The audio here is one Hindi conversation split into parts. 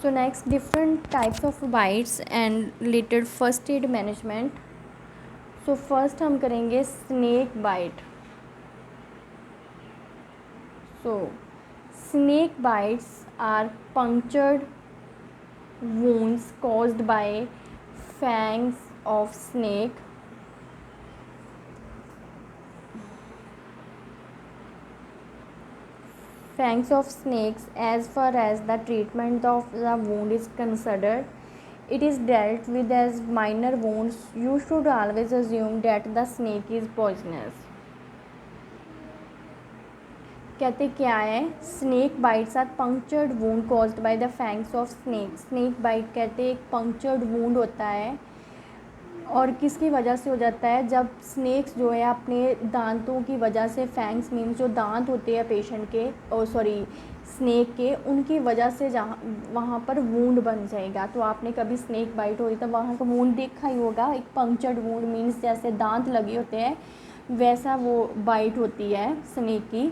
So next different types of bites and related first aid management. So first हम करेंगे snake bite. So snake bites are punctured wounds caused by fangs of snake. Fangs of snakes, as far as the treatment of the wound is considered, it is dealt with as minor wounds. You should always assume that the snake is poisonous. कहते क्या है, snake bites are punctured wound caused by the fangs of snake. Snake bite कहते एक पंक्चर्ड वूंड होता है और किसकी वजह से हो जाता है, जब स्नेक्स जो है अपने दांतों की वजह से, फैंग्स मीन्स जो दांत होते हैं पेशेंट के, और सॉरी स्नेक के, उनकी वजह से जहाँ वहाँ पर वूंड बन जाएगा। तो आपने कभी स्नेक बाइट हो रही तो वहाँ का वूंड देखा ही होगा। एक पंक्चर्ड वूंड मीन्स जैसे दांत लगे होते हैं वैसा वो बाइट होती है स्नेक की।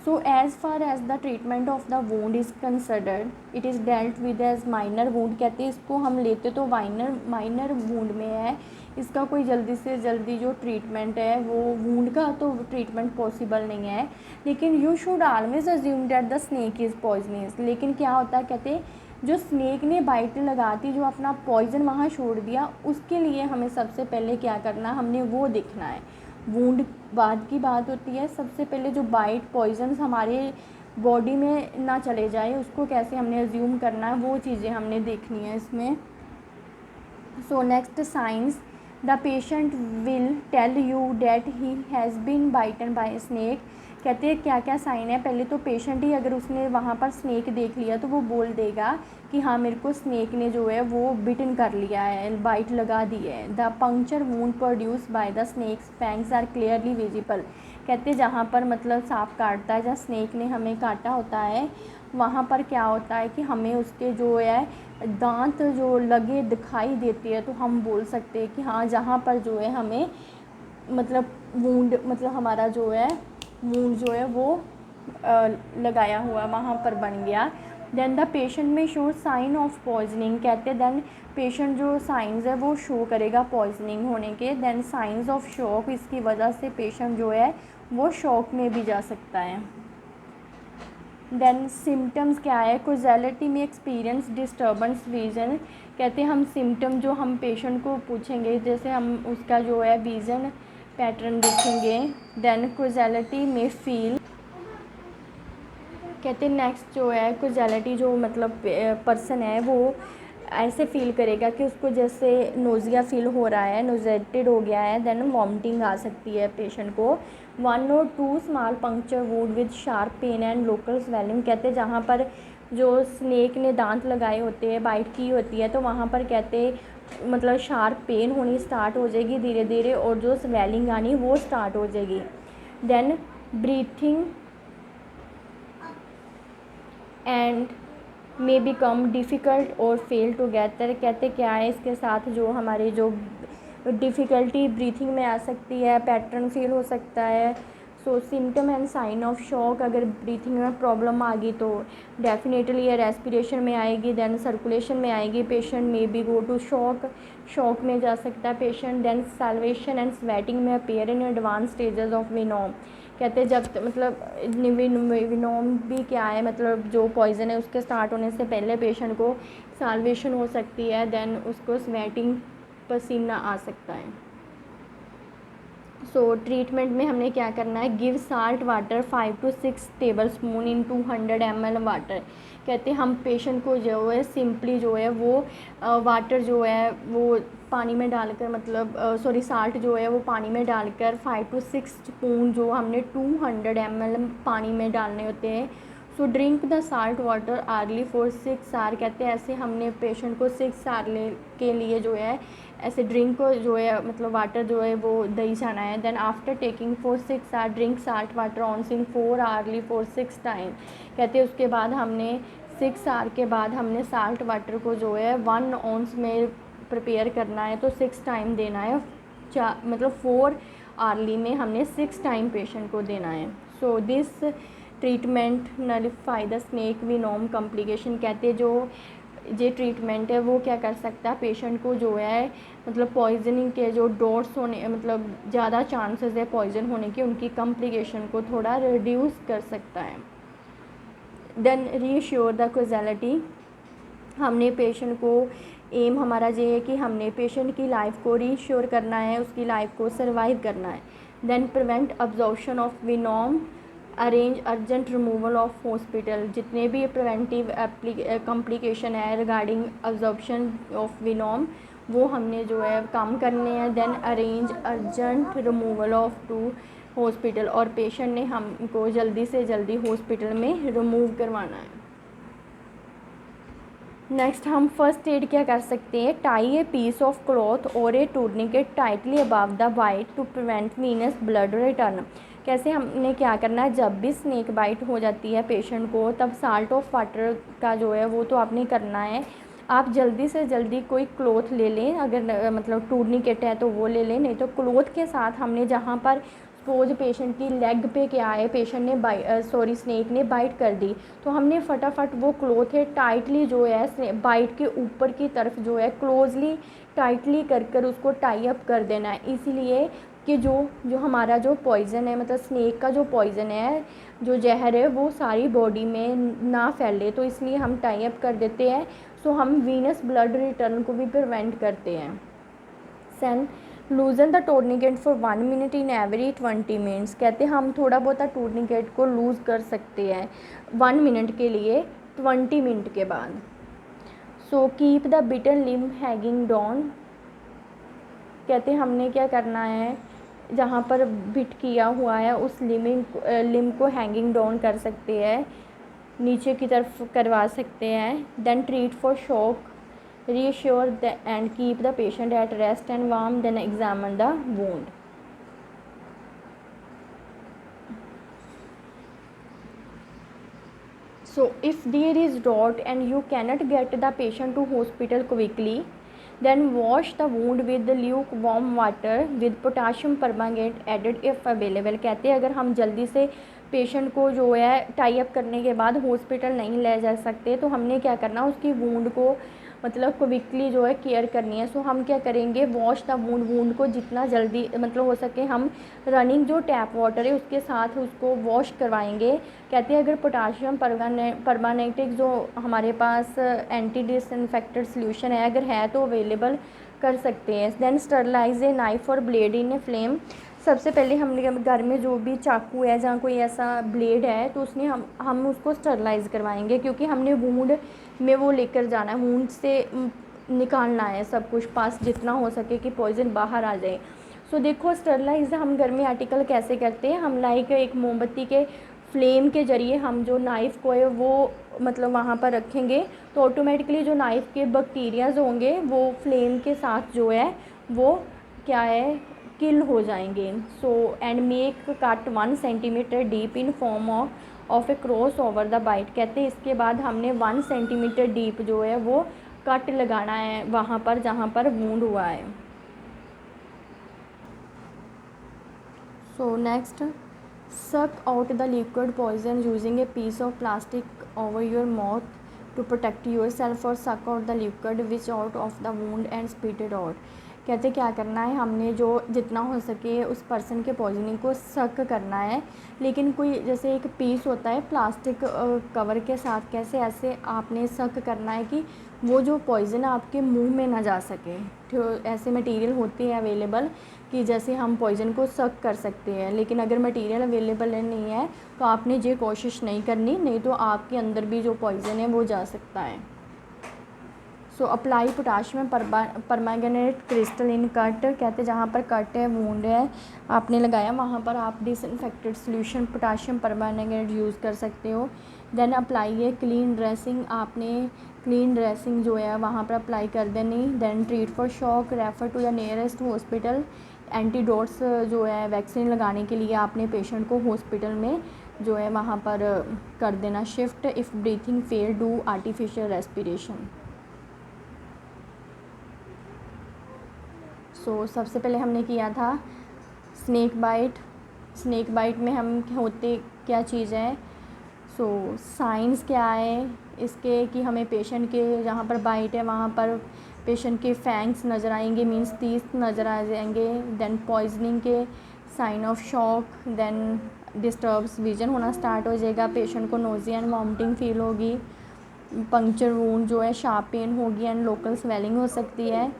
So as far as the treatment of the wound is considered, it is dealt with as minor wound. कहते हैं इसको हम लेते तो माइनर वूंड में है, इसका कोई जल्दी से जल्दी जो ट्रीटमेंट है वो वूंड का तो ट्रीटमेंट पॉसिबल नहीं है। लेकिन you should always assume that the snake is poisonous. लेकिन क्या होता है, कहते जो स्नेक ने बाइट लगाती, जो अपना पॉइजन वहाँ छोड़ दिया, उसके लिए हमें सबसे पहले क्या करना, हमने वो देखना है। वूंड बाद की बात होती है, सबसे पहले जो बाइट पॉइजन हमारे बॉडी में ना चले जाए उसको कैसे हमने अज्यूम करना है, वो चीज़ें हमने देखनी है इसमें। So next signs, the patient will tell you that he has been bitten by snake. कहते हैं क्या क्या साइन है, पहले तो पेशेंट ही अगर उसने वहाँ पर स्नेक देख लिया तो वो बोल देगा कि हाँ मेरे को स्नेक ने जो है वो बिटन कर लिया है, बाइट लगा दी है। The puncture wound produce by the snakes fangs are clearly visible. कहते जहाँ पर मतलब सांप काटता है, जहाँ स्नेक ने हमें काटा होता है, वहाँ पर क्या होता है कि हमें उसके जो है दांत जो लगे दिखाई देते हैं, तो हम बोल सकते हैं कि हाँ जहाँ पर जो है हमें मतलब वूंड, मतलब हमारा जो है वूंड जो है वो लगाया हुआ वहाँ पर बन गया। देन द पेशेंट में शो साइन ऑफ पॉइजनिंग। कहते देन पेशेंट जो साइंस है वो शो करेगा पॉइजनिंग होने के। देन साइंस ऑफ शॉक, इसकी वजह से पेशेंट जो है वो शॉक में भी जा सकता है। देन सिम्टम्स क्या है, कोजेलिटी में एक्सपीरियंस डिस्टर्बेंस विजन। कहते हैं हम सिम्टम जो हम पेशेंट को पूछेंगे, जैसे हम उसका जो है विज़न पैटर्न देखेंगे। देन कोजेलिटी में फील, कहते हैं नेक्स्ट जो है कोजेलिटी, जो मतलब पर्सन है वो ऐसे फील करेगा कि उसको जैसे नोज़िया फील हो रहा है, नोजेटेड हो गया है। देन वॉमिटिंग आ सकती है पेशेंट को। 1 or 2 small puncture wound with sharp pain and local swelling. कहते हैं जहाँ पर जो स्नेक ने दांत लगाए होते हैं, बाइट की होती है, तो वहाँ पर कहते मतलब शार्प पेन होनी स्टार्ट हो जाएगी धीरे धीरे, और जो स्वेलिंग आनी वो स्टार्ट हो जाएगी। Then breathing and may become difficult और फेल टुगेदर। कहते क्या है, इसके साथ जो हमारे जो डिफ़िकल्टी ब्रीथिंग में आ सकती है, पैटर्न फेल हो सकता है। So symptom and sign of shock, अगर ब्रीथिंग में प्रॉब्लम आ गई तो डेफिनेटली ये रेस्पिरेशन में आएगी, देन सर्कुलेशन में आएगी, पेशेंट में बी गो टू शॉक में जा सकता है patient. Then salivation and sweating में appear in advanced stages of venom. कहते हैं जब मतलब विनोम भी क्या है, मतलब जो पॉइज़न है उसके स्टार्ट होने से पहले पेशेंट को साल्वेशन हो सकती है, देन उसको स्वेटिंग पसीना आ सकता है। सो ट्रीटमेंट में हमने क्या करना है, give salt water 5 to 6 table spoon in 200 ml water. कहते हैं हम पेशेंट को जो है सिंपली जो है वो वाटर जो है वो पानी में डालकर, मतलब सॉरी साल्ट जो है वो पानी में डालकर 5 to 6 स्पून जो हमने 200 ml पानी में डालने होते हैं। So drink the salt water hourly for 6 hour. कहते हैं ऐसे हमने पेशेंट को 6 आवर के लिए जो है ऐसे ड्रिंक को जो है मतलब वाटर जो है वो दही जाना है। Then after taking for 6 hour drink salt water ounce in 4 hourly for 6 time. कहते हैं उसके बाद हमने 6 आवर के बाद हमने साल्ट वाटर को जो है 1 ounce में प्रिपेयर करना है, तो 6 टाइम देना है। मतलब 4 आवर्ली में हमने 6 टाइम पेशेंट को देना है। So this treatment nullify the snake venom complication. कहते जो ये ट्रीटमेंट है वो क्या कर सकता है, पेशेंट को जो है मतलब पॉइजनिंग के जो डोट्स होने मतलब ज़्यादा चांसेस है पॉइजन होने की, उनकी कॉम्प्लिकेशन को थोड़ा रिड्यूस कर सकता है। देन रीश्योर द कॉजेलिटी, हमने पेशेंट को एम हमारा ये है कि हमने पेशेंट की लाइफ को रीश्योर करना है, उसकी लाइफ को सर्वाइव करना है। Then prevent absorption of venom, arrange urgent removal of hospital, जितने भी प्रिवेंटिव कॉम्प्लिकेशन है रिगार्डिंग अब्जॉर्प्शन ऑफ विनोम वो हमने जो है काम करने हैं। Then arrange urgent removal of to hospital, और पेशेंट ने हमको जल्दी से जल्दी हॉस्पिटल में रिमूव करवाना है। नेक्स्ट हम फर्स्ट एड क्या कर सकते हैं, tie a piece of cloth और a tourniquet tightly above the bite to prevent venous blood return. कैसे हमने क्या करना है, जब भी स्नेक बाइट हो जाती है पेशेंट को तब साल्ट ऑफ वाटर का जो है वो तो आपने करना है। आप जल्दी से जल्दी कोई क्लॉथ ले लें, अगर मतलब टूर्निकेट है तो वो ले लें, नहीं तो क्लॉथ के साथ हमने जहाँ पर सपोज पेशेंट की लेग पे क्या है, पेशेंट ने स्नेक ने बाइट कर दी, तो हमने फटाफट वो क्लॉथ है टाइटली जो है बाइट के ऊपर की तरफ जो है क्लोजली टाइटली कर उसको टाई अप कर देना है। इसीलिए कि जो हमारा जो पॉइज़न है मतलब स्नेक का जो पॉइज़न है, जो जहर है वो सारी बॉडी में ना फैले, तो इसलिए हम टाई अप कर देते हैं। सो हम वीनस ब्लड रिटर्न को भी प्रिवेंट करते हैं। सेन loosen the tourniquet for 1 minute in every 20 minutes, कहते हैं हम थोड़ा बहुत टूर्निकेट को लूज़ कर सकते हैं 1 मिनट के लिए 20 मिनट के बाद। So keep the bitten limb hanging down, कहते हैं हमने क्या करना है, जहाँ पर बिट किया हुआ है उस लिम को हैंगिंग डाउन कर सकते हैं, नीचे की तरफ करवा सकते हैं। Then treat for shock, reassure and keep the patient at rest and warm, then examine the wound. So if there is doubt and you cannot get the patient to hospital quickly, then wash the wound with lukewarm water with potassium permanganate added if available। कहते हैं अगर हम जल्दी से पेशेंट को जो है टाई अप करने के बाद हॉस्पिटल नहीं ले जा सकते तो हमने क्या करना, उसकी वूंड को मतलब क्विकली जो है केयर करनी है। सो हम क्या करेंगे, वॉश द वूंड को जितना जल्दी मतलब हो सके हम रनिंग जो टैप वाटर है उसके साथ उसको वॉश करवाएंगे। कहते हैं अगर पोटाशियम परमानेंटिक जो हमारे पास एंटी डिसइंफेक्टेड सोल्यूशन है अगर है तो अवेलेबल कर सकते हैं। देन स्टरलाइज ए नाइफ और ब्लेड इन ए फ्लेम, सबसे पहले हमने घर में जो भी चाकू है जहाँ कोई ऐसा ब्लेड है तो उसने हम उसको स्टरलाइज़ करवाएंगे, क्योंकि हमने वूंड में वो लेकर जाना है, वूंड से निकालना है सब कुछ पास जितना हो सके कि पॉइज़न बाहर आ जाए। सो देखो स्टरलाइज हम घर में आर्टिकल कैसे करते हैं, हम लाइक एक मोमबत्ती के फ्लेम के ज़रिए हम जो नाइफ़ को है वो मतलब वहाँ पर रखेंगे तो ऑटोमेटिकली जो नाइफ़ के बैक्टीरियाज होंगे वो फ्लेम के साथ जो है वो क्या है किल हो जाएंगे। So and make cut 1 centimetre deep in form of a cross over the bite, कहते हैं इसके बाद हमने 1 सेंटीमीटर डीप जो है वो कट लगाना है वहाँ पर जहाँ पर वूंड हुआ है। So next suck out the liquid poison using a piece of plastic over your mouth to protect yourself, or suck out the liquid which out of the wound and spit it out। कहते क्या करना है, हमने जो जितना हो सके उस पर्सन के पॉइजनिंग को सक करना है, लेकिन कोई जैसे एक पीस होता है प्लास्टिक कवर के साथ, कैसे ऐसे आपने सक करना है कि वो जो पॉइज़न आपके मुंह में ना जा सके। तो ऐसे मटेरियल होते हैं अवेलेबल कि जैसे हम पॉइज़न को सक कर सकते हैं, लेकिन अगर मटेरियल अवेलेबल नहीं है तो आपने ये कोशिश नहीं करनी, नहीं तो आपके अंदर भी जो पॉइज़न है वो जा सकता है। So apply potassium permanganate crystal in cut, कहते जहाँ पर कट है वूंड है आपने लगाया वहाँ पर आप disinfected solution potassium permanganate use कर सकते हो। देन अप्लाई है क्लीन ड्रेसिंग, आपने क्लीन ड्रेसिंग जो है वहाँ पर अप्लाई कर देनी। Then treat for shock, refer to the nearest hospital, antidotes जो है वैक्सीन लगाने के लिए आपने पेशेंट को हॉस्पिटल में जो है वहाँ पर कर देना shift. If breathing fail do artificial respiration. So सबसे पहले हमने किया था स्नेक बाइट में हम होते क्या चीज़ है। सो साइंस क्या है इसके कि हमें पेशेंट के जहाँ पर बाइट है वहाँ पर पेशेंट के फैंग्स नज़र आएंगे, मींस टीथ नज़र आ जाएंगे। देन पॉइजनिंग के sign of shock, then disturbs vision होना स्टार्ट हो जाएगा, पेशेंट को नोज़िया एंड वॉमिटिंग फील होगी, पंक्चर वूंड जो है शार्प पेन होगी एंड लोकल स्वेलिंग हो सकती है।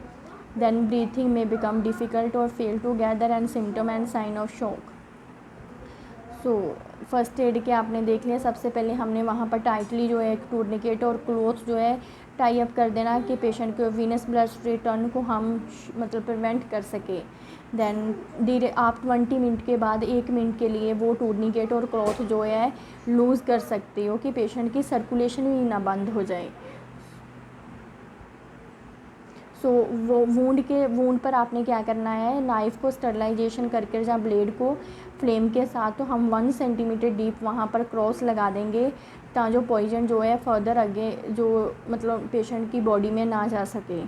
देन ब्रीथिंग में बिकम डिफ़िकल्ट और fail together and symptom and sign of shock. So first aid के आपने देख लिया। सबसे पहले हमने वहाँ पर टाइटली जो है एक टूर्निकेट और क्लोथ जो है टाई अप कर देना कि पेशेंट के वीनस ब्लड रिटर्न को हम मतलब प्रिवेंट कर सके। देन धीरे आप 20 मिनट के बाद 1 मिनट के लिए वो टूर्निकेट और क्लॉथ जो है लूज़ कर सकते हो कि पेशेंट की सर्कुलेशन भी ना बंद हो जाए। सो वो वूंड पर आपने क्या करना है, नाइफ़ को स्टरलाइजेशन करके जहाँ ब्लेड को फ्लेम के साथ तो हम 1 सेंटीमीटर डीप वहाँ पर क्रॉस लगा देंगे ताकि जो पॉइजन जो है फर्दर आगे जो मतलब पेशेंट की बॉडी में ना जा सके।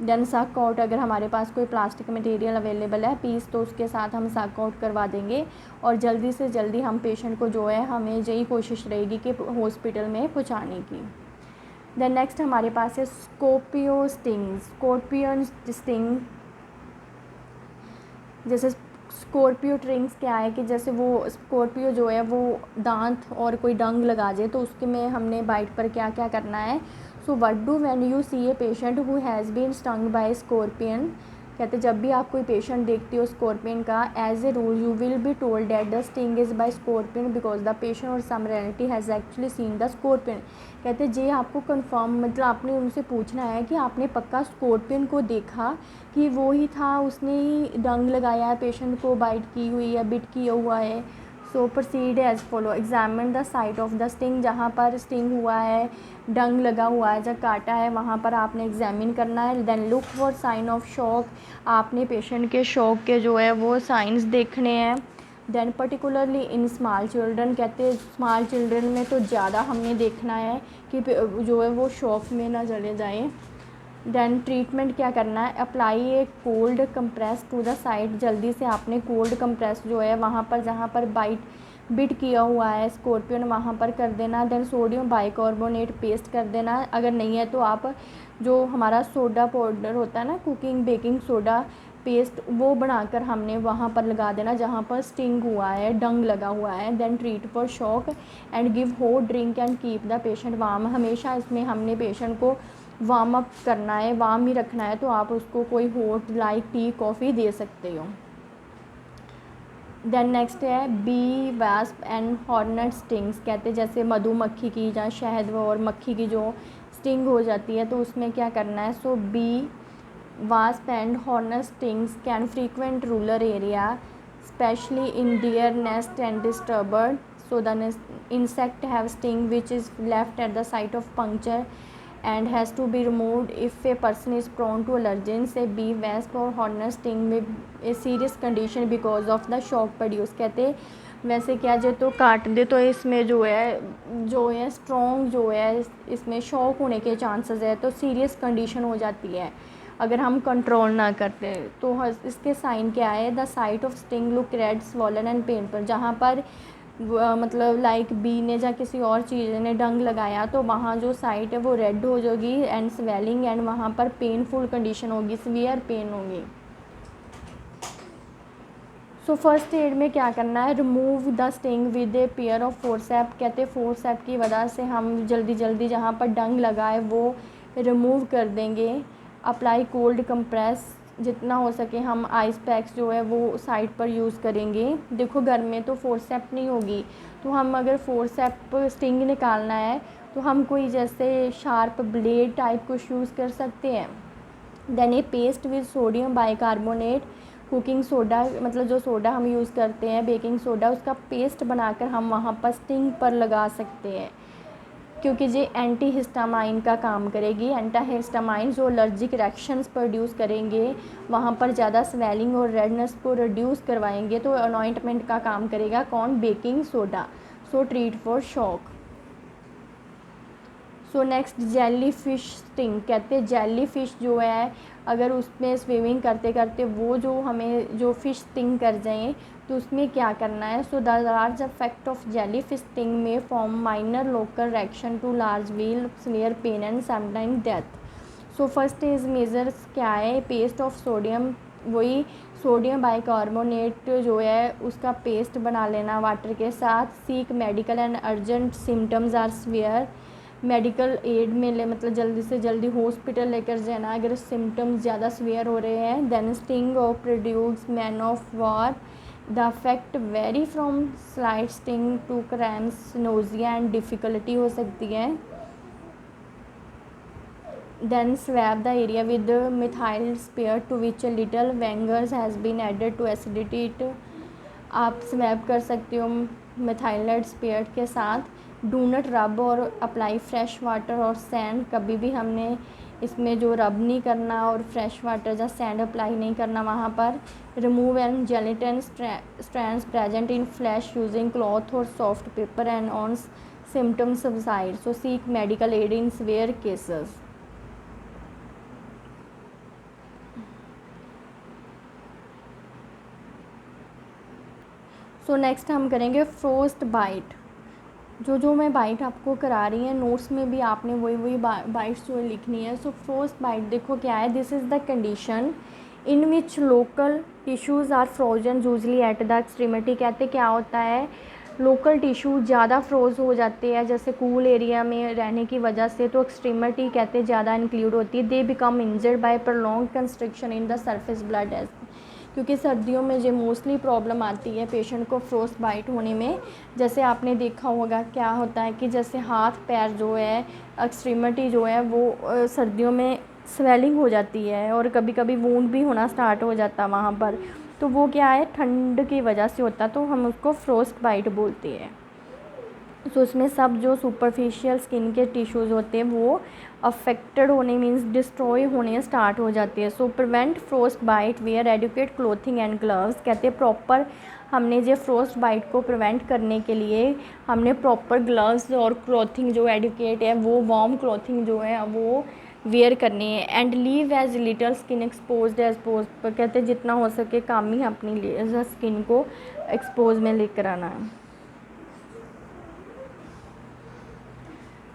देन सक आउट, अगर हमारे पास कोई प्लास्टिक मटेरियल अवेलेबल है पीस तो उसके साथ हम सक आउट करवा देंगे और जल्दी से जल्दी हम पेशेंट को जो है हमें यही कोशिश रहेगी कि हॉस्पिटल में पहुँचाने की। देन नेक्स्ट हमारे पास है स्कॉर्पियो स्टिंग। स्कॉर्पियन स्टिंग जैसे स्कॉर्पियो ट्रिंग्स क्या है कि जैसे वो स्कॉर्पियो जो है वो दांत और कोई डंग लगा जाए तो उसके में हमने बाइट पर क्या क्या करना है। So what do when you see a patient who has been stung by scorpion, कहते जब भी आप कोई पेशेंट देखते हो स्कॉर्पियन का, as a rule you will be told that the sting is by scorpion because the patient or some relative has actually seen the scorpion. कहते जे आपको कंफर्म मतलब आपने उनसे पूछना है कि आपने पक्का स्कॉर्पियन को देखा कि वो ही था, उसने ही डंग लगाया है, पेशेंट को बाइट की हुई है, बिट किया हुआ है। So proceed as follow, examine the site of the sting, जहाँ पर स्टिंग हुआ है, डंग लगा हुआ है, जब काटा है वहाँ पर आपने एग्जामिन करना है। Then look for sign of shock, आपने पेशेंट के शॉक के जो है वो साइंस देखने हैं। Then particularly in small children, कहते हैं स्मॉल चिल्ड्रन में तो ज़्यादा हमने देखना है कि जो है वो शॉक में ना चले जाए। देन ट्रीटमेंट क्या करना है, apply a cold compress to the site, जल्दी से आपने कोल्ड कंप्रेस जो है वहाँ पर जहाँ पर बिट किया हुआ है स्कॉर्पियन वहाँ पर कर देना। देन सोडियम बाइकार्बोनेट पेस्ट कर देना, अगर नहीं है तो आप जो हमारा सोडा पाउडर होता है ना, कुकिंग बेकिंग सोडा पेस्ट, वो बनाकर हमने वहाँ पर लगा देना जहाँ पर स्टिंग हुआ है, डंग लगा हुआ है। Then treat for shock and give hot drink and keep the patient warm, हमेशा इसमें हमने पेशेंट को वार्म अप करना है, वार्म ही रखना है, तो आप उसको कोई हॉट लाइक टी कॉफ़ी दे सकते हो। देन नेक्स्ट है bee wasp and hornet stings, कहते जैसे मधुमक्खी की या शहद और मक्खी की जो स्टिंग हो जाती है तो उसमें क्या करना है। So bee wasp and hornet stings can frequent rural area specially in their nest and disturbed, so the insect have sting which is left at the site of puncture and has to be removed if a person is prone to allergens. A bee wasp or hornet sting may a serious condition because of the shock produced, कहते वैसे क्या जो तो काट दे तो इसमें जो है स्ट्रॉन्ग जो है इसमें शॉक होने के चांसेस है, तो सीरियस कंडीशन हो जाती है अगर हम कंट्रोल ना करते। तो इसके साइन क्या है, the site of sting look red swollen and painful, जहाँ पर मतलब लाइक बी ने या किसी और चीज़ ने डंग लगाया तो वहाँ जो साइट है वो रेड हो जाएगी एंड स्वेलिंग एंड वहाँ पर पेनफुल कंडीशन होगी, सीवियर पेन होगी। सो फर्स्ट एड में क्या करना है, remove the sting with a pair of forcep, कहते फोर्सेप की वजह से हम जल्दी जल्दी जहाँ पर डंग लगा है वो रिमूव कर देंगे। अप्लाई कोल्ड कंप्रेस, जितना हो सके हम आइस पैक्स जो है वो साइड पर यूज़ करेंगे। देखो घर में तो फोर्सेप नहीं होगी तो हम अगर फोर्सेप स्टिंग निकालना है तो हम कोई जैसे शार्प ब्लेड टाइप कुछ यूज़ कर सकते हैं। Then a paste with sodium bicarbonate, cooking soda मतलब जो सोडा हम यूज़ करते हैं बेकिंग सोडा, उसका पेस्ट बनाकर हम वहाँ पर स्टिंग पर लगा सकते हैं क्योंकि ये एंटी हिस्टामाइन का काम करेगी। एंटी हिस्टामाइन जो एलर्जिक रिएक्शंस प्रोड्यूस करेंगे वहाँ पर ज़्यादा स्वेलिंग और रेडनेस को रिड्यूस करवाएंगे, तो अनॉइंटमेंट का काम करेगा कौन, baking soda. So treat for shock. So next jelly fish sting, कहते हैं जेली फिश जो है अगर उसमें स्विमिंग करते करते वो जो हमें जो फिश स्टिंग कर जाए तो उसमें क्या करना है। So the large effect of jellyfish sting में form minor local reaction to large weal severe pain and sometime death. So first is measures क्या है, पेस्ट ऑफ सोडियम, वही सोडियम बाइकार्बोनेट जो है उसका पेस्ट बना लेना वाटर के साथ। Seek medical and urgent symptoms are severe, medical aid में ले, मतलब जल्दी से जल्दी हॉस्पिटल लेकर जाना अगर सिम्टम्स ज़्यादा स्वेयर हो रहे हैं। Then sting of produce man of war, the effect vary from slight sting to cramps, nausea and difficulty हो सकती है। Then swab the area with methyl spirit to which a little vinegar has been added to acidity it। आप स्वैब कर सकते हो मिथाइलेट स्पिरिट के साथ। डू नॉट रब और अप्लाई फ्रेश वाटर और सैंड, कभी भी हमने इसमें जो रब नहीं करना और फ्रेश वाटर या सैंड अप्लाई नहीं करना वहाँ पर। Remove and gelatin strands present in flesh using cloth और soft paper and on symptoms subside. So seek medical aid in severe cases. So next हम करेंगे फ्रोस्ट बाइट। जो मैं बाइट आपको करा रही हैं नोट्स में भी आपने वही बाइट्स जो लिखनी है। सो फ्रोस्ट बाइट देखो क्या है, this is the condition in which local tissues are frozen usually at the extremity. कहते क्या होता है, लोकल टिश्यू ज़्यादा फ्रोज हो जाते हैं जैसे कूल एरिया में रहने की वजह से, तो एक्सट्रीमिटी कहते ज़्यादा इंक्लूड होती है। They become injured by prolong constriction in the surface blood, क्योंकि सर्दियों में जो मोस्टली प्रॉब्लम आती है पेशेंट को फ्रोस्ट बाइट होने में। जैसे आपने देखा होगा क्या होता है कि जैसे हाथ पैर जो है एक्सट्रीमिटी जो है वो सर्दियों में स्वेलिंग हो जाती है और कभी कभी वूंड भी होना स्टार्ट हो जाता है वहाँ पर, तो वो क्या है ठंड की वजह से होता है, तो हम उसको फ्रोस्ट बाइट बोलते हैं। सो उसमें सब जो सुपरफिशियल स्किन के टिश्यूज़ होते हैं वो अफेक्टेड होने मीन्स डिस्ट्रॉय होने स्टार्ट हो जाती है। So prevent frostbite wear adequate clothing and gloves, कहते हैं प्रॉपर हमने जो फ्रोस्ट बाइट को प्रिवेंट करने के लिए हमने प्रॉपर ग्लव्स और क्लोथिंग जो एडुकेट है वो वार्म क्लोथिंग जो है वो वेयर करनी है। And leave as little skin expose as pose, कहते हैं जितना हो सके काम ही अपनी स्किन को एक्सपोज में लेकर आना है।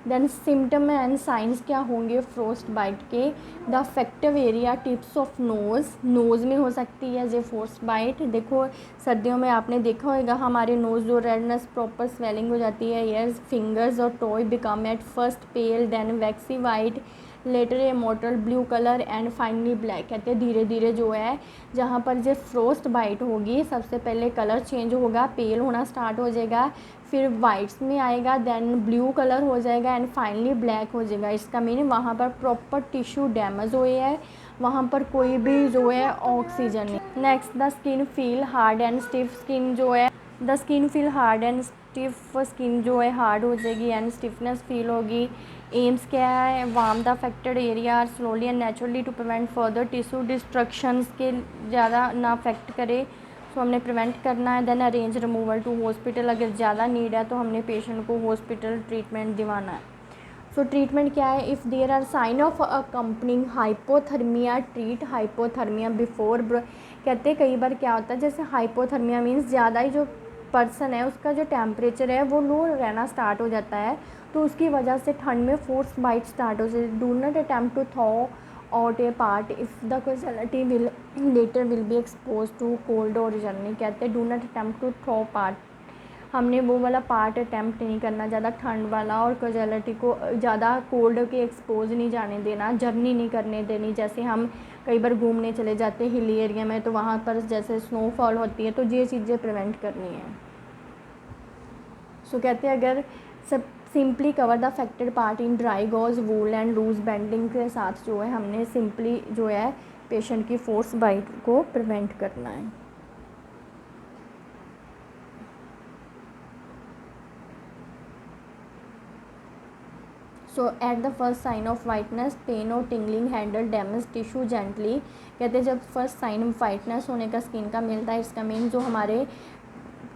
देन सिम्टम एंड साइंस क्या होंगे फ्रोस्ट बाइट के। The affective area tips of nose में हो सकती है ये फ्रोस्ट बाइट। देखो सर्दियों में आपने देखा होगा हमारे नोज़ जो रेडनेस प्रॉपर स्वेलिंग हो जाती है। ईयर्स फिंगर्स और toes become at first pale then waxy white later a mottled blue colour and finally black, कहते हैं धीरे धीरे जो है जहाँ पर जो फ्रोस्ट बाइट होगी सबसे पहले कलर चेंज होगा, पेल होना स्टार्ट हो जाएगा, फिर वाइट्स में आएगा, देन ब्लू कलर हो जाएगा एंड फाइनली ब्लैक हो जाएगा। इसका मीनिंग वहाँ पर प्रॉपर टिश्यू डैमेज हुए है, वहाँ पर कोई भी जो है ऑक्सीजन नहीं। Next the skin feel hard and stiff, skin जो है the skin feel hard and stiff, skin जो है हार्ड हो जाएगी एंड स्टिफनेस फील होगी। एम्स क्या है, warm the affected area are slowly and naturally to prevent further tissue destructions के ज़्यादा ना अफेक्ट करे, सो हमने प्रिवेंट करना है। Then arrange removal to hospital, अगर ज़्यादा नीड है तो हमने पेशेंट को हॉस्पिटल ट्रीटमेंट दिवाना है। सो ट्रीटमेंट क्या है, if there are sign of accompanying hypothermia treat hypothermia before, कहते हैं कई बार क्या होता है जैसे हाइपोथर्मिया मीन्स ज़्यादा ही जो पर्सन है उसका जो टेम्परेचर है वो लो रहना स्टार्ट हो जाता है, तो उसकी वजह से ठंड में फोर्स बाइट स्टार्ट हो जाती है। Do not attempt to thaw out a part if the casualty will later will be expose to cold or journey, कहते हैं do not attempt to thaw part, हमने वो वाला पार्ट अटैम्प्ट नहीं करना ज़्यादा ठंड वाला, और कॉजलिटी को ज़्यादा कोल्ड के एक्सपोज नहीं जाने देना, जर्नी नहीं करने देनी। जैसे हम कई बार घूमने चले जाते हैं हिली एरिया में तो वहाँ पर जैसे स्नोफॉल होती है, तो ये चीज़ें प्रिवेंट करनी है। सो कहते हैं अगर सब simply cover the affected part in dry gauze wool and loose bandaging के साथ जो है हमने सिंपली जो है पेशेंट की फोर्स बाइट को प्रिवेंट करना है। So at the first sign of whiteness pain और tingling handle damage tissue gently, कहते हैं जब फर्स्ट साइन वाइटनेस होने का स्किन का मिलता है इसका मीन जो हमारे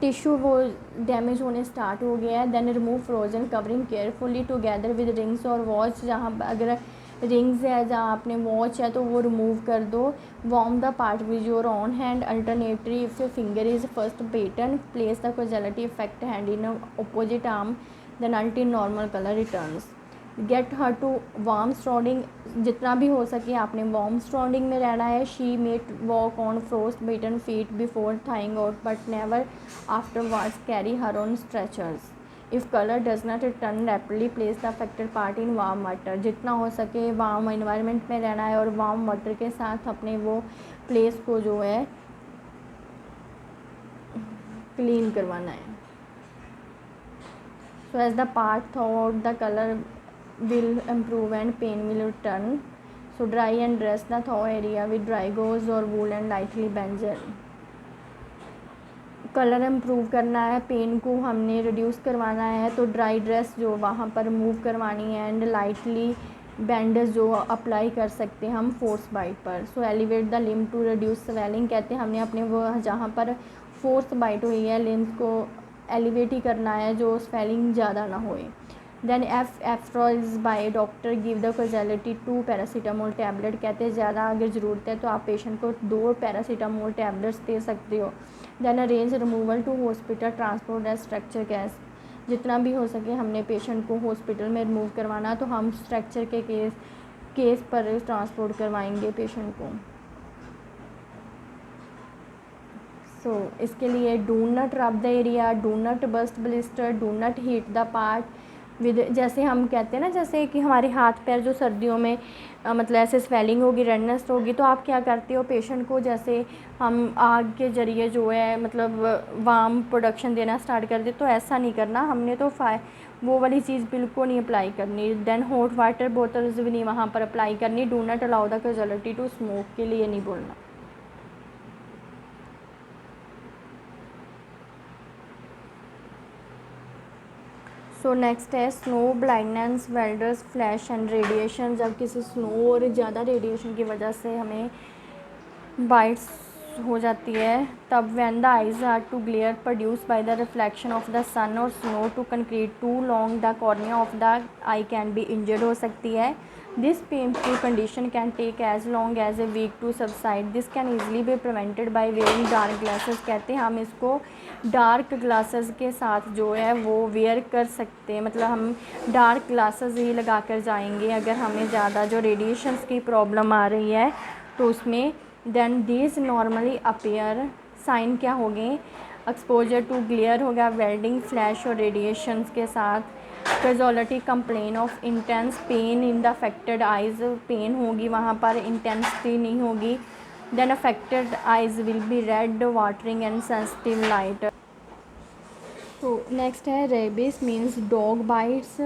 टिश्यू वो डैमेज होने स्टार्ट हो गया है। Then remove frozen covering carefully together with rings or watch, जहाँ अगर रिंग्स है जहाँ आपने वॉच है तो वो रिमूव कर दो। Warm the part with your own hand alternately if your finger is frostbitten, place the casualty affect hand in opposite arm, then अल्टी normal colour returns. Get her to warm surrounding, जितना भी हो सके आपने वार्म सराउंडिंग में रहना है। She might walk on frost bitten feet before thawing out but never afterwards carry her on stretchers. If colour does not return rapidly place the affected part in warm water, जितना हो सके वार्म इन्वायरमेंट में रहना है और वार्म वाटर के साथ अपने वो प्लेस को जो है क्लीन करवाना है। So as the part thaw out the colour will improve and pain will return. So dry and dress the thaw area with dry gauze or wool and lightly bend gel. Colour improve करना है, पेन को हमने रिड्यूस करवाना है तो ड्राई ड्रेस जो वहाँ पर मूव करवानी है एंड लाइटली बैंडेज जो अप्लाई कर सकते हैं हम फोर्स बाइट पर। So elevate the limb to reduce swelling, कहते हैं हमने अपने वो जहाँ पर फोर्स बाइट हुई है लिम्ब को एलिवेट ही करना है जो स्वेलिंग ज़्यादा ना होए। देन एफ्रोज by doctor give the casualty 2 paracetamol tablet, कहते हैं ज़्यादा अगर ज़रूरत है तो आप पेशेंट को 2 पैरासीटामोल टैबलेट्स दे सकते हो। Then arrange removal to hospital transport as stretcher case, जितना भी हो सके हमने पेशेंट को हॉस्पिटल में रिमूव करवाना तो हम स्ट्रक्चर के केस पर ट्रांसपोर्ट करवाएंगे पेशेंट को। सो इसके लिए do not rub the area, do not burst blister, do not heat the part with, जैसे हम कहते हैं ना जैसे कि हमारे हाथ पैर जो सर्दियों में मतलब ऐसे स्वेलिंग होगी रेडनेस होगी तो आप क्या करते हो पेशेंट को जैसे हम आग के ज़रिए जो है मतलब वार्म प्रोडक्शन देना स्टार्ट कर दे, तो ऐसा नहीं करना हमने तो वो वाली चीज़ बिल्कुल नहीं अप्लाई करनी। देन हॉट वाटर बोतल्स भी नहीं वहाँ पर अप्लाई करनी। Do not allow the casualty to smoke, के लिए नहीं बोलना। सो नेक्स्ट है snow blindness welders flash and radiation, जब किसी स्नो और ज़्यादा रेडिएशन की वजह से हमें बाइट्स हो जाती है तब when the eyes are to glare produce by the reflection of the sun और snow to concrete too long the cornea of the eye can be injured हो सकती है। This painful condition can take as long as a week to subside, this can easily be prevented by wearing dark glasses, कहते हैं हम इसको डार्क ग्लासेस के साथ जो है वो वेयर कर सकते हैं, मतलब हम डार्क ग्लासेस ही लगा कर जाएंगे अगर हमें ज़्यादा जो रेडिएशंस की प्रॉब्लम आ रही है तो उसमें। Then this normally appear sign क्या हो गए, एक्सपोजर टू ग्लेयर हो गया, वेल्डिंग फ्लैश और रेडिएशंस के साथ। Casualty complain of intense pain in the affected eyes, pain होगी वहाँ पर, इंटेंसिटी नहीं होगी। Then affected eyes will be red watering and sensitive light. तो नेक्स्ट है rabies means dog bites.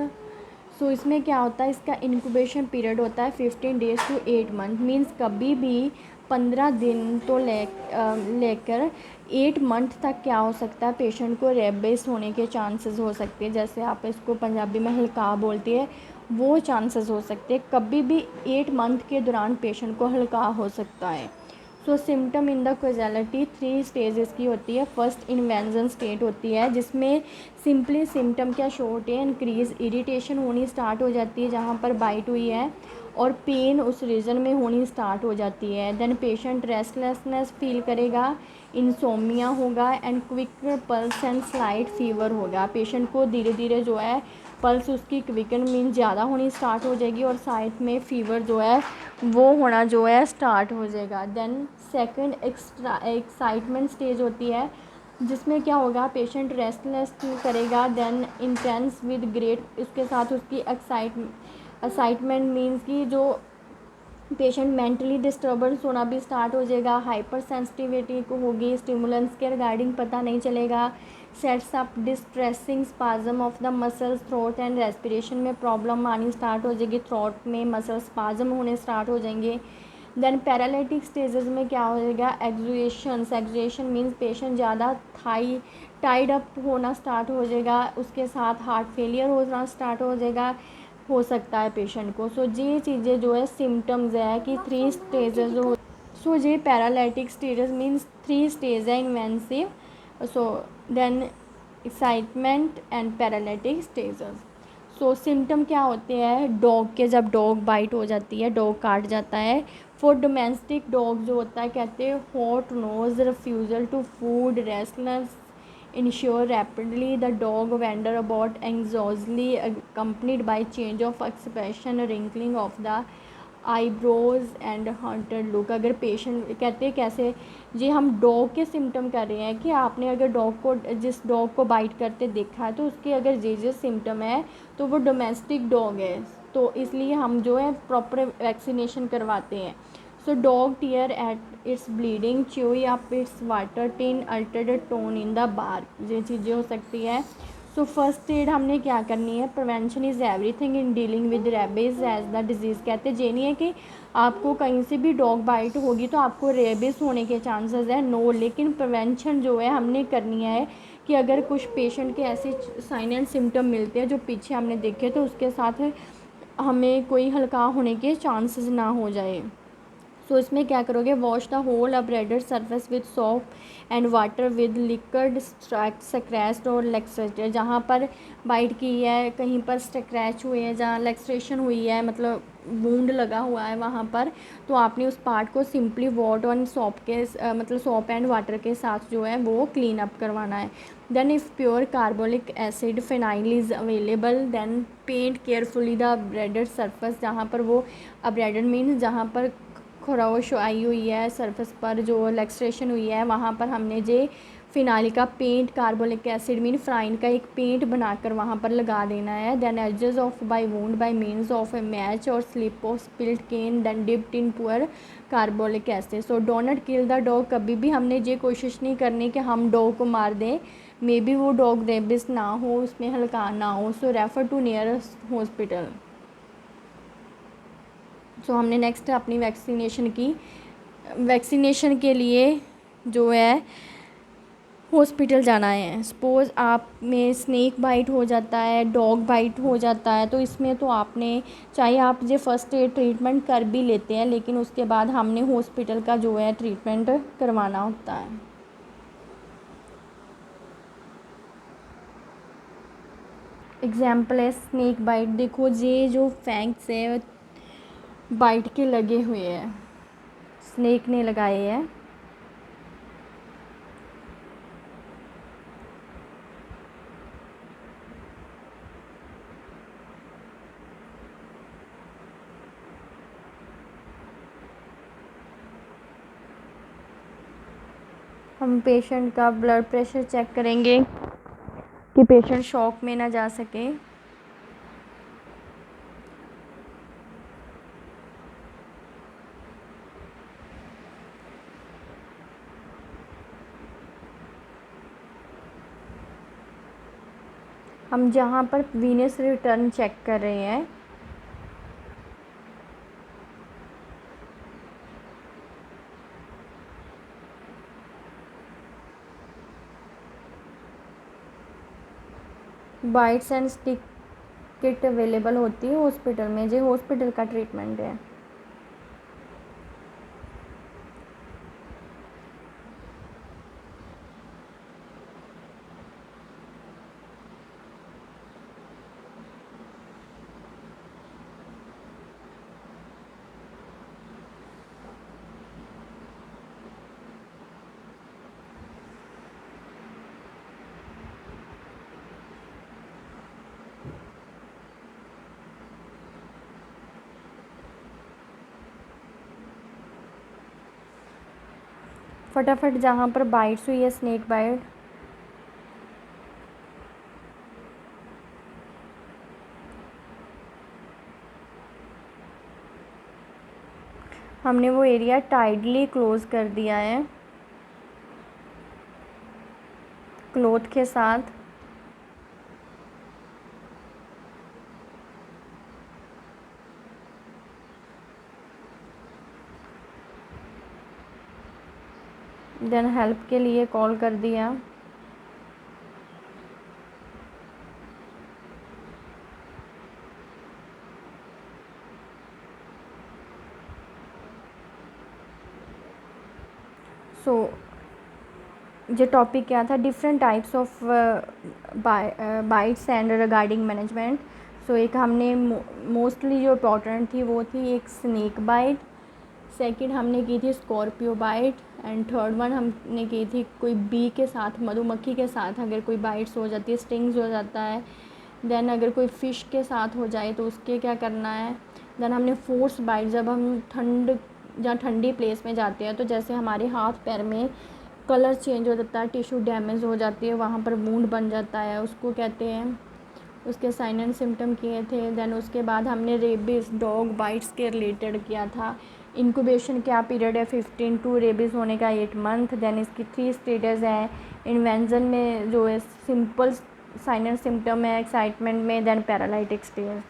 So इसमें क्या होता है, इसका इंक्यूबेशन पीरियड होता है 15 डेज़ टू 8 मंथ, मीन्स कभी भी 15 दिन तो लेकर 8 मंथ तक क्या हो सकता है पेशेंट को रेबिस होने के चांसेस हो सकते हैं, जैसे आप इसको पंजाबी में हल्का बोलते हैं वो चांसेस हो सकते हैं, कभी भी 8 मंथ के दौरान पेशेंट को हल्का हो सकता है। So symptom in the casualty 3 stages की होती है। फर्स्ट इन्वेंजन स्टेट होती है जिसमें सिंपली सिम्टम क्या शो होते हैं, इंक्रीज इरिटेशन होनी स्टार्ट हो जाती है जहाँ पर बाइट हुई है और पेन उस रीजन में होनी स्टार्ट हो जाती है। देन पेशेंट रेस्टलेसनेस फील करेगा, इंसोमिया होगा and quick pulse and slight fever होगा। पेशेंट को धीरे धीरे जो है पल्स उसकी क्विकन मीन ज़्यादा होनी स्टार्ट हो जाएगी और साइड में फीवर जो है वो होना जो है स्टार्ट हो जाएगा। देन सेकंड एक्साइटमेंट स्टेज होती है जिसमें क्या होगा, पेशेंट रेस्टलेस करेगा, देन इंटेंस विद ग्रेट, इसके साथ उसकी एक्साइटमेंट मीन्स की जो पेशेंट मेंटली डिस्टर्बेंस होना भी स्टार्ट हो जाएगा, हाइपर सेंसिटिविटी को होगी, स्टिमुलेंस के रिगार्डिंग पता नहीं चलेगा, sets up distressing spasm of the muscles, throat and respiration में प्रॉब्लम आनी स्टार्ट हो जाएगी, थ्रोट में मसल स्पाज्म होने स्टार्ट हो जाएंगे। देन पैरालिटिक स्टेजेस में क्या हो जाएगा, एक्सुएशन मीन्स पेशेंट ज़्यादा टाइड अप होना स्टार्ट हो जाएगा, उसके साथ हार्ट फेलियर होना स्टार्ट हो जाएगा, हो सकता है पेशेंट को। सो ये चीज़ें जो है सिम्टम्स है कि 3 स्टेजेस हो। सो ये पैरालिटिक स्टेजेस मीन्स 3 स्टेज है, invasive, so then excitement and paralytic stages. So symptom क्या होते हैं डॉग के, जब डॉग बाइट हो जाती है, डॉग काट जाता है। फॉर डोमेस्टिक डॉग जो होता है कहते हैं hot nose, refusal to food, restless, ensure rapidly, the dog wander about anxiously, accompanied by change of expression, wrinkling of the eyebrows and hunted look. अगर पेशेंट कहते हैं कैसे जी, हम डॉग के सिम्टम कर रहे हैं कि आपने अगर डॉग को, जिस डॉग को बाइट करते देखा है तो उसके अगर ये सिम्टम है तो वो डोमेस्टिक डॉग है, तो इसलिए हम जो है प्रॉपर वैक्सीनेशन करवाते हैं। So dog tear at its bleeding, chewy up its water tin, altered tone in the bark, ये चीज़ें हो सकती है। सो फर्स्ट एड हमने क्या करनी है, prevention is everything in dealing with rabies as the disease. कहते ये नहीं है कि आपको कहीं से भी डॉग बाइट होगी तो आपको रेबीज़ होने के चांसेस है, नो, लेकिन प्रिवेंशन जो है हमने करनी है कि अगर कुछ पेशेंट के ऐसे साइन एंड सिम्टम मिलते हैं जो पीछे हमने देखे तो उसके साथ हमें कोई हल्का होने के चांसेस ना हो जाए। सो इसमें क्या करोगे, wash the whole operated surface with soap and water with liquid scratch or laceration. जहाँ पर बाइट की है, कहीं पर स्क्रैच हुए हैं, जहाँ लेक्सरेशन हुई है, मतलब वूंड लगा हुआ है वहाँ पर, तो आपने उस पार्ट को सिंपली वाटर और सॉप के मतलब सॉप एंड वाटर के साथ जो है वो क्लीन अप करवाना है। Then if pure carbolic acid phenyl is available then paint carefully the operated surface. जहाँ पर वो अपरेटेड मीन्स जहाँ पर खरोश आई हुई है सरफेस पर, जो लेक्सरेशन हुई है वहाँ पर हमने जे फिनाइल का पेंट, कार्बोलिक एसिड मीन फ्राइन का एक पेंट बनाकर वहाँ पर लगा देना है। Then edges of by wound by means of a match और slip of spilled cane then dipped in pure carbolic acid. So don't kill the dog, कभी भी हमने ये कोशिश नहीं करनी कि हम डॉग को मार दें, मे बी वो डॉग रेबिस ना हो, उसमें हल्का ना हो। सो रेफ़र टू नियरेस्ट हॉस्पिटल। सो हमने नेक्स्ट अपनी वैक्सीनेशन की, वैक्सीनेशन के लिए जो है हॉस्पिटल जाना है। सपोज़ आप में स्नेक बाइट हो जाता है, डॉग बाइट हो जाता है, तो इसमें तो आपने चाहे आप ये फ़र्स्ट एड ट्रीटमेंट कर भी लेते हैं लेकिन उसके बाद हमने हॉस्पिटल का जो है ट्रीटमेंट करवाना होता है। एग्जाम्पल है स्नेक बाइट, देखो ये जो फैंक्स है बाइट के लगे हुए हैं, स्नेक ने लगाए हैं। हम पेशेंट का ब्लड प्रेशर चेक करेंगे कि पेशेंट शॉक में ना जा सके। हम जहाँ पर वीनस रिटर्न चेक कर रहे हैं, bytes and stick kit available होती है हॉस्पिटल में, जो हॉस्पिटल का ट्रीटमेंट है। फटाफट जहाँ पर बाइट्स हुई है स्नेक बाइट, हमने वो एरिया टाइटली क्लोज़ कर दिया है क्लॉथ के साथ। देन हेल्प के लिए कॉल कर दिया। सो जो टॉपिक क्या था, different types of bites and regarding management. So एक हमने मोस्टली जो इम्पॉर्टेंट थी वो थी एक स्नेक बाइट, सेकंड हमने की थी scorpio bite, and third one हमने की थी कोई बी के साथ, मधुमक्खी के साथ अगर कोई बाइट्स हो जाती है, स्टिंग्स हो जाता है। देन अगर कोई फ़िश के साथ हो जाए तो उसके क्या करना है। देन हमने फोर्स बाइट, जब हम जहाँ ठंडी प्लेस में जाते हैं तो जैसे हमारे हाथ पैर में कलर चेंज हो जाता है, टिश्यू डैमेज हो जाती है, वहाँ पर वूंड बन जाता है, उसको कहते हैं, उसके साइन एंड सिम्टम किए थे। देन उसके बाद हमने रेबीज़ डॉग बाइट्स के रिलेटेड किया था। इंक्यूबेशन क्या पीरियड है 15 टू रेबीज़ होने का 8 मंथ। देन इसकी 3 स्टेजेस हैं। इन्वेंशन में जो है सिंपल साइन एंड सिम्टम है, एक्साइटमेंट में, then paralytic stage.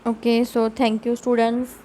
Okay, so thank you students.